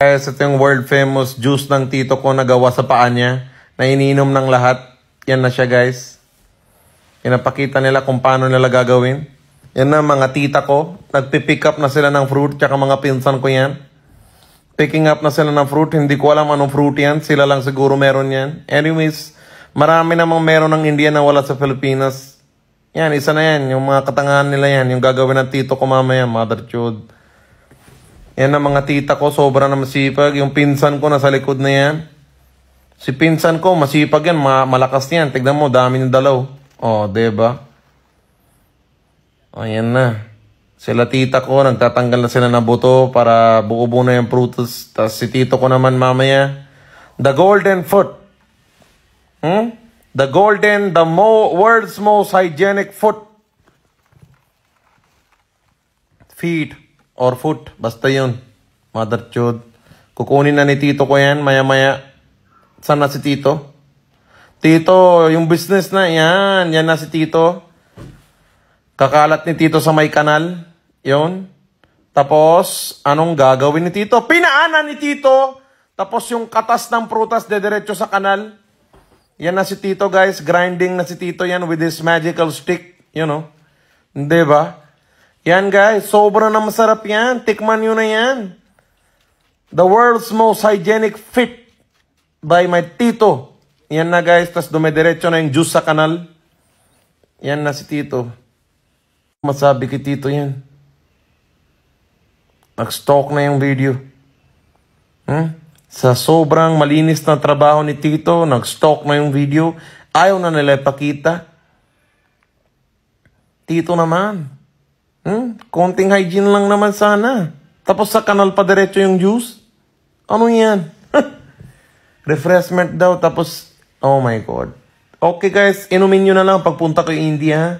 Guys, ito yung world famous juice ng tito ko na gawa sa paa niya na iniinom ng lahat. Yan na siya, guys. Pinapakita nila kung paano nila gagawin. Yan na mga tita ko. Nagpipick up na sila ng fruit. Tsaka mga pinsan ko yan. Picking up na sila ng fruit. Hindi ko alam anong fruit yan. Sila lang siguro meron yan. Anyways, marami namang meron ng India na wala sa Pilipinas. Yan, isa na yan. Yung mga katangahan nila yan. Yung gagawin ng tito ko mamaya. Mother chod. Yan ang mga tita ko. Sobra na masipag. Yung pinsan ko nasa likod na yan. Si pinsan ko, masipag yan. Malakas yan. Tignan mo, dami ng dalaw. Oh, diba? Ayan na. Sila tita ko, nagtatanggal na sila ng buto para buo-buo na yung prutas. Tapos si tito ko naman mamaya. The golden foot. The golden, world's most hygienic foot. Feet. Or foot. Basta yun. Mother chod. Kukunin na ni tito ko yan. Maya-maya. Saan na si tito? Tito, yung business na yan. Yan na si tito. Kakalat ni tito sa may kanal. Yun. Tapos, anong gagawin ni tito? Pinaanan ni tito. Tapos yung katas ng prutas dediretso sa kanal. Yan na si tito, guys. Grinding na si tito yan with this magical stick. You know. Hindi ba? Yan, guys. Sobra na masarap yan. Tikman nyo na yan. The world's most hygienic fit by my tito. Yan na, guys. Tapos dumediretso na yung juice sa kanal. Yan na si tito. Masabi kay tito yan. Nag-stalk na yung video. Sa sobrang malinis na trabaho ni tito, nag-stalk na yung video. Ayaw na nila ipakita. Tito naman. Konting hygiene lang naman sana. Tapos sa kanal pa diretso yung juice. Ano yan? Refreshment daw. Tapos, oh my God. Okay guys, inumin nyo na lang pagpunta ko India.